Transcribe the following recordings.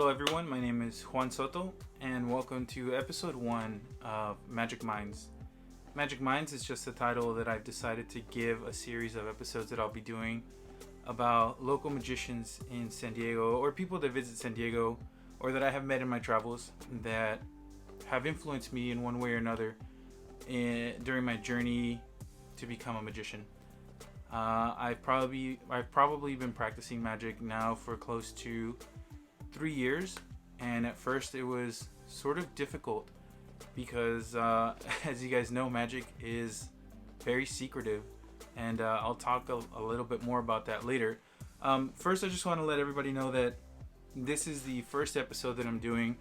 Hello everyone, my name is Juan Soto and welcome to episode 1 of Magic Minds. Magic Minds is just a title that I've decided to give a series of episodes that I'll be doing about local magicians in San Diego, or people that visit San Diego or that I have met in my travels that have influenced me in one way or another during my journey to become a magician. I've probably been practicing magic now for close to 3 years, and at first it was sort of difficult because as you guys know, magic is very secretive, and I'll talk a little bit more about that later. First, I just want to let everybody know that this is the first episode that I'm doing,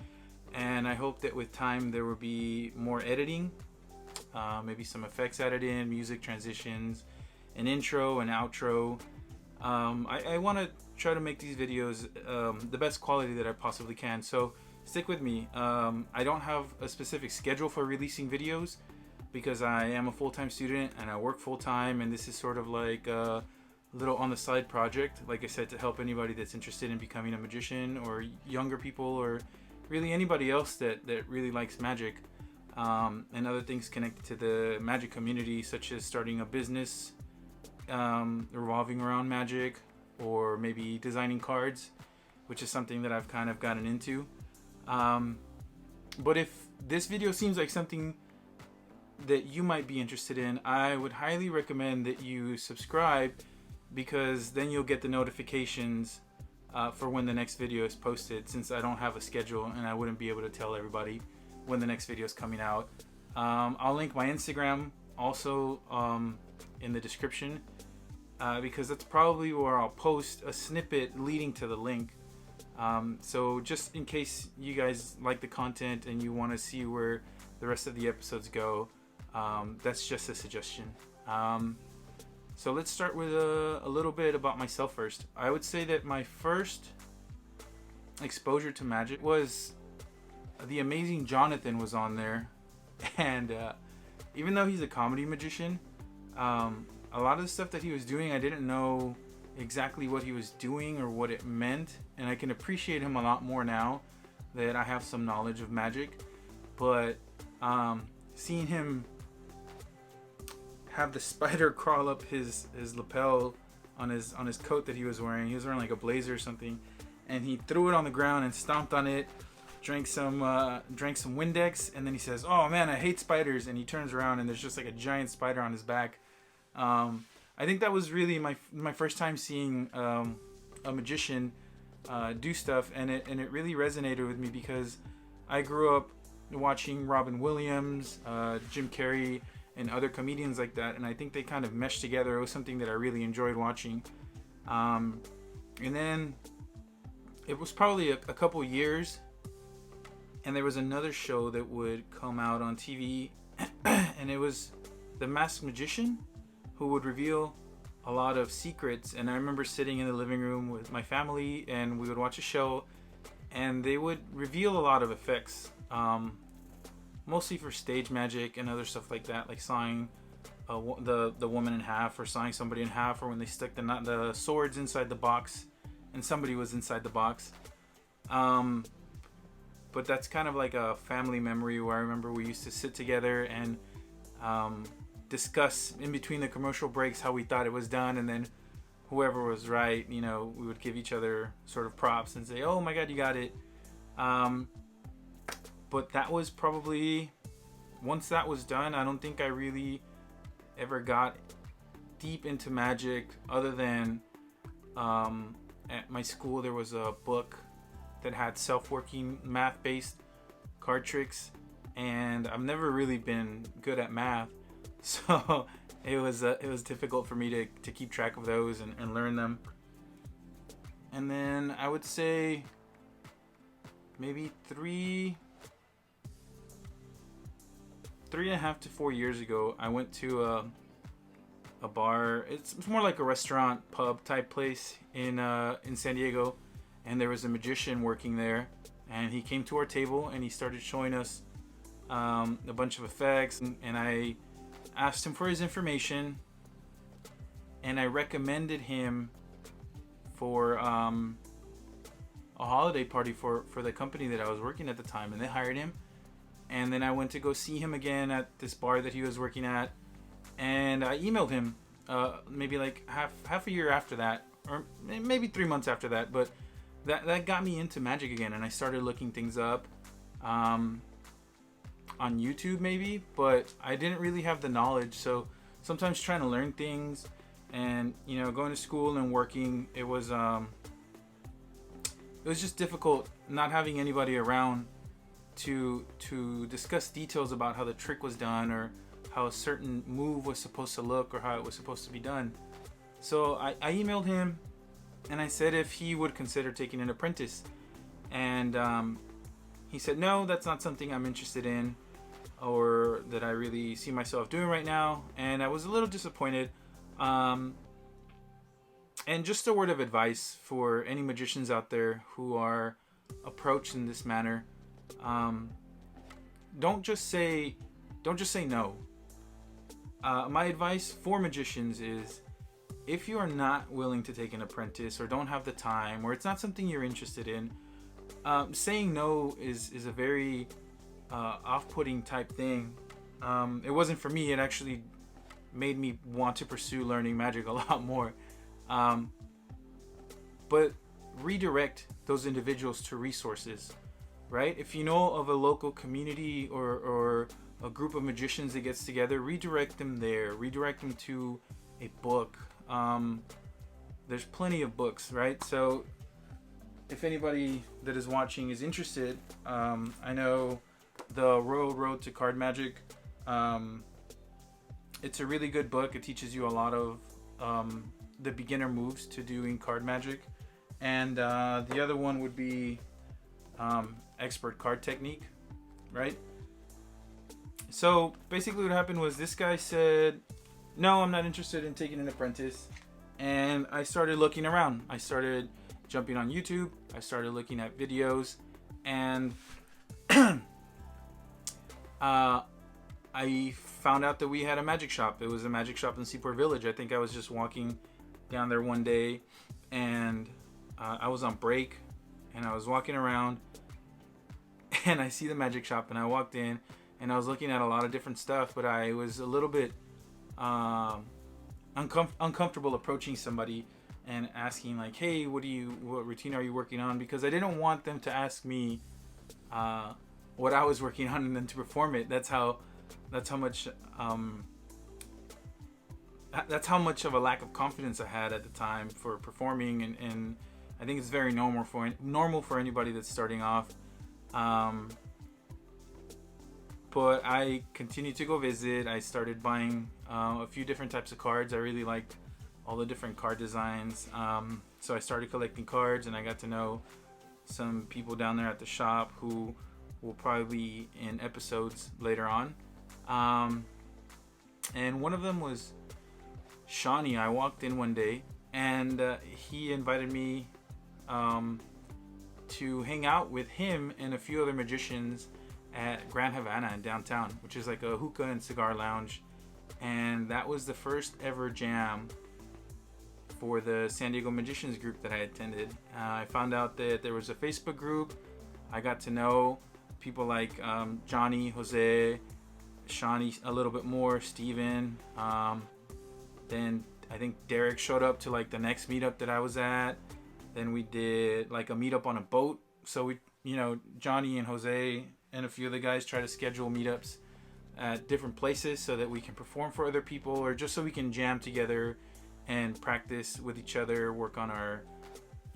and I hope that with time there will be more editing, maybe some effects added in, music transitions, an intro, an outro. I want to try to make these videos the best quality that I possibly can, so stick with me. I don't have a specific schedule for releasing videos because I am a full-time student and I work full-time, and this is sort of like a little on the side project, like I said, to help anybody that's interested in becoming a magician, or younger people, or really anybody else that really likes magic, and other things connected to the magic community, such as starting a business revolving around magic, or maybe designing cards, which is something that I've kind of gotten into. But if this video seems like something that you might be interested in, I would highly recommend that you subscribe, because then you'll get the notifications for when the next video is posted, since I don't have a schedule and I wouldn't be able to tell everybody when the next video is coming out. I'll link my Instagram also in the description, because that's probably where I'll post a snippet leading to the link. So just in case you guys like the content and you want to see where the rest of the episodes go, that's just a suggestion. So let's start with a little bit about myself first. I would say that my first exposure to magic was the amazing Jonathan was on there, and even though he's a comedy magician, a lot of the stuff that he was doing, I didn't know exactly what he was doing or what it meant, and I can appreciate him a lot more now that I have some knowledge of magic. But seeing him have the spider crawl up his lapel on his coat that he was wearing like a blazer or something, and he threw it on the ground and stomped on it, drank some Windex, and then he says, "Oh man, I hate spiders," and he turns around and there's just like a giant spider on his back. I think that was really my first time seeing a magician do stuff, and it really resonated with me, because I grew up watching Robin Williams, Jim Carrey, and other comedians like that, and I think they kind of meshed together. It was something that I really enjoyed watching. And then it was probably a couple years, and there was another show that would come out on TV, and it was The Masked Magician, who would reveal a lot of secrets. And I remember sitting in the living room with my family, and we would watch a show, and they would reveal a lot of effects, mostly for stage magic and other stuff like that, like sawing the woman in half, or sawing somebody in half, or when they stuck the swords inside the box and somebody was inside the box. But that's kind of like a family memory, where I remember we used to sit together and discuss in between the commercial breaks how we thought it was done, and then whoever was right, we would give each other sort of props and say, "Oh my god, you got it." But that was probably, once that was done, I don't think I really ever got deep into magic, other than at my school there was a book that had self-working math-based card tricks, and I've never really been good at math, so it was difficult for me to keep track of those and learn them. And then I would say maybe 3.5 to 4 years ago, I went to a bar. It's more like a restaurant pub type place in San Diego, and there was a magician working there, and he came to our table and he started showing us a bunch of effects, and I asked him for his information, and I recommended him for a holiday party for the company that I was working at the time, and they hired him. And then I went to go see him again at this bar that he was working at, and I emailed him maybe like half a year after that, or maybe 3 months after that. But that got me into magic again, and I started looking things up on YouTube maybe, but I didn't really have the knowledge. So sometimes trying to learn things, and going to school and working, it was just difficult not having anybody around to discuss details about how the trick was done, or how a certain move was supposed to look, or how it was supposed to be done. So I emailed him, and I said if he would consider taking an apprentice, and he said no, that's not something I'm interested in, or that I really see myself doing right now. And I was a little disappointed. And just a word of advice for any magicians out there who are approached in this manner: don't just say no. My advice for magicians is, if you are not willing to take an apprentice, or don't have the time, or it's not something you're interested in, saying no is a very off-putting type thing. It wasn't for me. It actually made me want to pursue learning magic a lot more. But redirect those individuals to resources, right? If you know of a local community or a group of magicians that gets together, redirect them there. Redirect them to a book. There's plenty of books, right? So if anybody that is watching is interested, I know the Royal Road to Card Magic. It's a really good book. It teaches you a lot of the beginner moves to doing card magic. And the other one would be Expert Card Technique, right? So basically what happened was, this guy said, no, I'm not interested in taking an apprentice. And I started looking around. I started jumping on YouTube. I started looking at videos. And I found out that we had a magic shop. It was a magic shop in Seaport Village. I think I was just walking down there one day, and I was on break, and I was walking around, and I see the magic shop, and I walked in, and I was looking at a lot of different stuff, but I was a little bit uncomfortable approaching somebody and asking like, hey, what routine are you working on? Because I didn't want them to ask me what I was working on and then to perform it. That's how much of a lack of confidence I had at the time for performing, and I think it's very normal for anybody that's starting off. But I continued to go visit. I started buying a few different types of cards. I really liked all the different card designs. So I started collecting cards, and I got to know some people down there at the shop who will probably be in episodes later on. And one of them was Shawnee. I walked in one day, and he invited me to hang out with him and a few other magicians at Grand Havana in downtown, which is like a hookah and cigar lounge. And that was the first ever jam for the San Diego Magicians group that I attended. I found out that there was a Facebook group. I got to know people like Johnny, Jose, Shawnee a little bit more, Steven. Then I think Derek showed up to like the next meetup that I was at. Then we did like a meetup on a boat. So we, Johnny and Jose and a few of the guys try to schedule meetups at different places so that we can perform for other people, or just so we can jam together and practice with each other, work on our,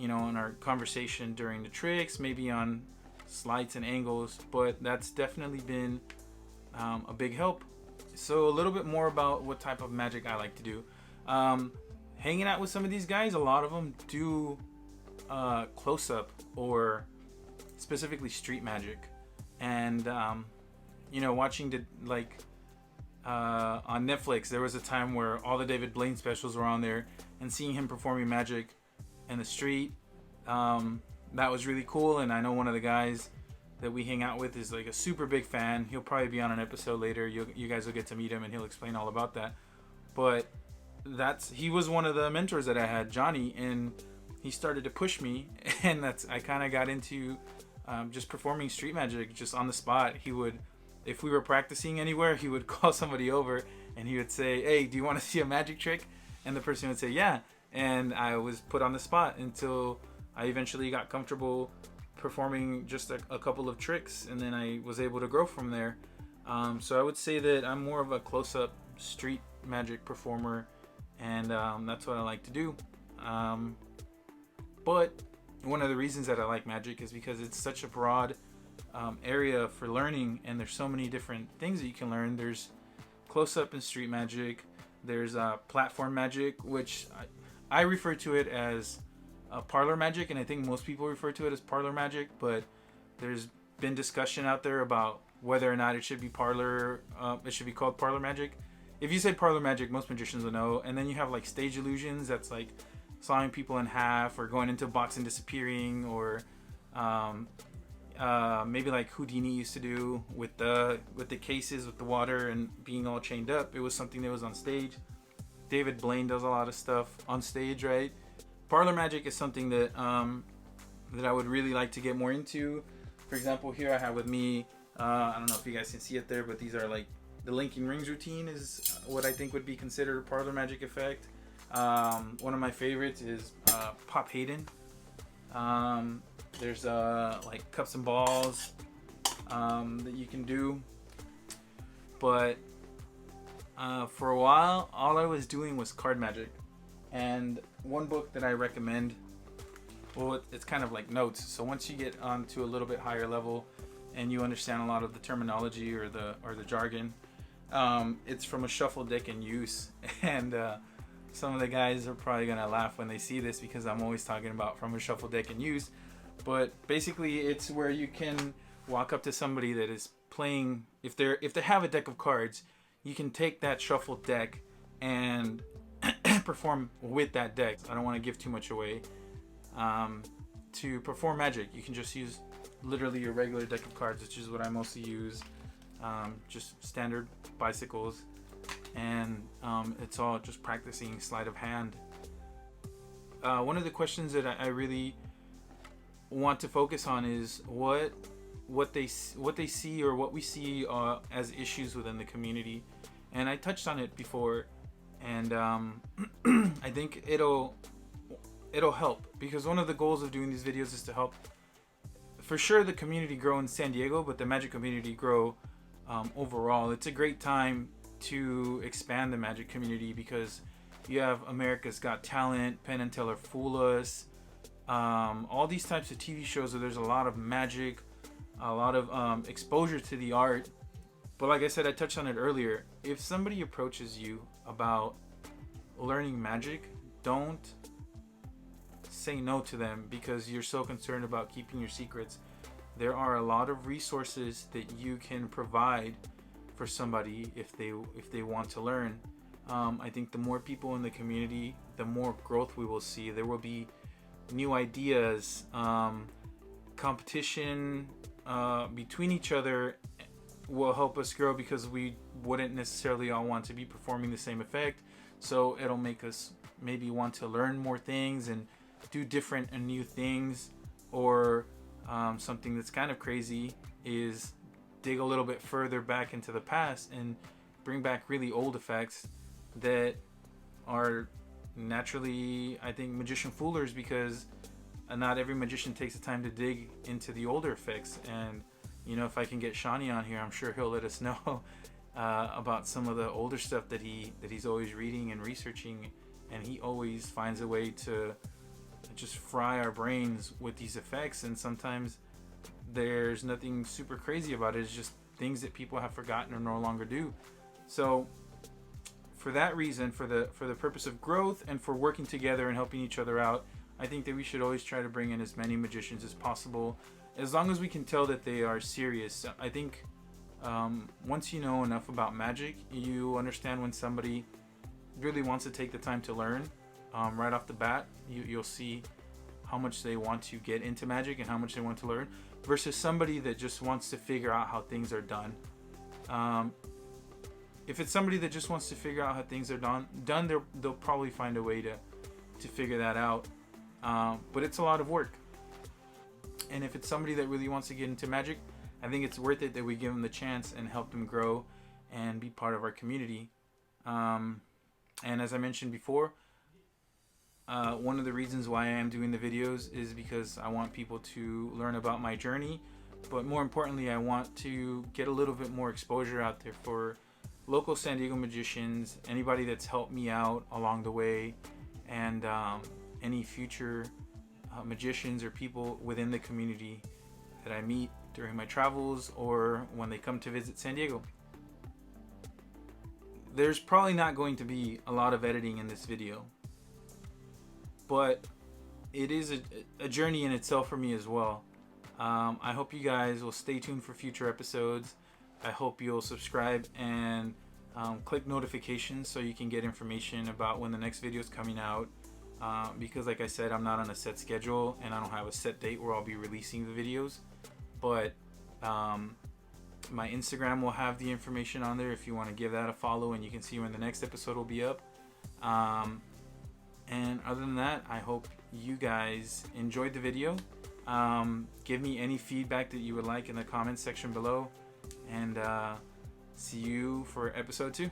on our conversation during the tricks, maybe on sleights and angles. But that's definitely been a big help. So a little bit more about what type of magic I like to do. Hanging out with some of these guys, a lot of them do close-up or specifically street magic. And watching on Netflix, there was a time where all the David Blaine specials were on there, and seeing him performing magic in the street, that was really cool. And I know one of the guys that we hang out with is like a super big fan. He'll probably be on an episode later. You guys will get to meet him, and he'll explain all about that. But he was one of the mentors that I had, Johnny, and he started to push me, and I kind of got into just performing street magic just on the spot. He would, if we were practicing anywhere, he would call somebody over and he would say, "Hey, do you want to see a magic trick?" And the person would say, "Yeah." And I was put on the spot until I eventually got comfortable performing just a couple of tricks, and then I was able to grow from there. So I would say that I'm more of a close-up street magic performer, and that's what I like to do. But one of the reasons that I like magic is because it's such a broad area for learning, and there's so many different things that you can learn. There's close-up and street magic. There's platform magic, which I refer to it as Parlor Magic, and I think most people refer to it as Parlor Magic, but there's been discussion out there about whether or not it should be it should be called Parlor Magic. If you say Parlor Magic, most magicians will know. And then you have like stage illusions, that's like sawing people in half, or going into a box and disappearing, or maybe like Houdini used to do with the cases with the water and being all chained up. It was something that was on stage. David Blaine does a lot of stuff on stage, right? Parlor Magic is something that that I would really like to get more into. For example, here I have with me, I don't know if you guys can see it there, but these are like the linking rings routine is what I think would be considered a Parlor Magic effect. One of my favorites is Pop Hayden. There's like cups and balls that you can do. But for a while, all I was doing was card magic. And one book that I recommend, well, it's kind of like notes. So once you get onto a little bit higher level and you understand a lot of the terminology or the jargon, it's from A Shuffle Deck in Use. And some of the guys are probably gonna laugh when they see this because I'm always talking about From a Shuffle Deck in Use. But basically, it's where you can walk up to somebody that is playing. If they have a deck of cards, you can take that shuffled deck and perform with that deck. I don't want to give too much away. To perform magic, you can just use literally your regular deck of cards, which is what I mostly use. Just standard bicycles, and it's all just practicing sleight of hand. One of the questions that I really want to focus on is what they see or what we see as issues within the community, and I touched on it before, and I think it'll help, because one of the goals of doing these videos is to help, for sure, the community grow in San Diego, but the magic community grow overall. It's a great time to expand the magic community because you have America's Got Talent, Penn and Teller Fool Us, all these types of TV shows where there's a lot of magic, a lot of exposure to the art. But like I said, I touched on it earlier. If somebody approaches you about learning magic, don't say no to them because you're so concerned about keeping your secrets. There are a lot of resources that you can provide for somebody if they want to learn. I think the more people in the community, the more growth we will see. There will be new ideas, competition between each other will help us grow because we wouldn't necessarily all want to be performing the same effect. So it'll make us maybe want to learn more things and do different and new things. Or something that's kind of crazy is dig a little bit further back into the past and bring back really old effects that are naturally, I think, magician foolers, because not every magician takes the time to dig into the older effects. And you know, if I can get Shawnee on here, I'm sure he'll let us know about some of the older stuff that he's always reading and researching, and he always finds a way to just fry our brains with these effects. And sometimes there's nothing super crazy about it. It's just things that people have forgotten or no longer do. So for that reason, for the purpose of growth and for working together and helping each other out, I think that we should always try to bring in as many magicians as possible, as long as we can tell that they are serious. I think once you know enough about magic, you understand when somebody really wants to take the time to learn. Right off the bat, you'll see how much they want to get into magic and how much they want to learn, versus somebody that just wants to figure out how things are done. If it's somebody that just wants to figure out how things are done, they'll probably find a way to figure that out. but it's a lot of work. And if it's somebody that really wants to get into magic, I think it's worth it that we give them the chance and help them grow and be part of our community. And as I mentioned before, one of the reasons why I am doing the videos is because I want people to learn about my journey, but more importantly, I want to get a little bit more exposure out there for local San Diego magicians, anybody that's helped me out along the way, and any future magicians or people within the community that I meet during my travels or when they come to visit San Diego. There's probably not going to be a lot of editing in this video, but it is a journey in itself for me as well. I hope you guys will stay tuned for future episodes. I hope you'll subscribe and click notifications so you can get information about when the next video is coming out. Because like I said, I'm not on a set schedule and I don't have a set date where I'll be releasing the videos. But my Instagram will have the information on there if you want to give that a follow, and you can see when the next episode will be up. And other than that, I hope you guys enjoyed the video. Give me any feedback that you would like in the comments section below, and see you for episode 2.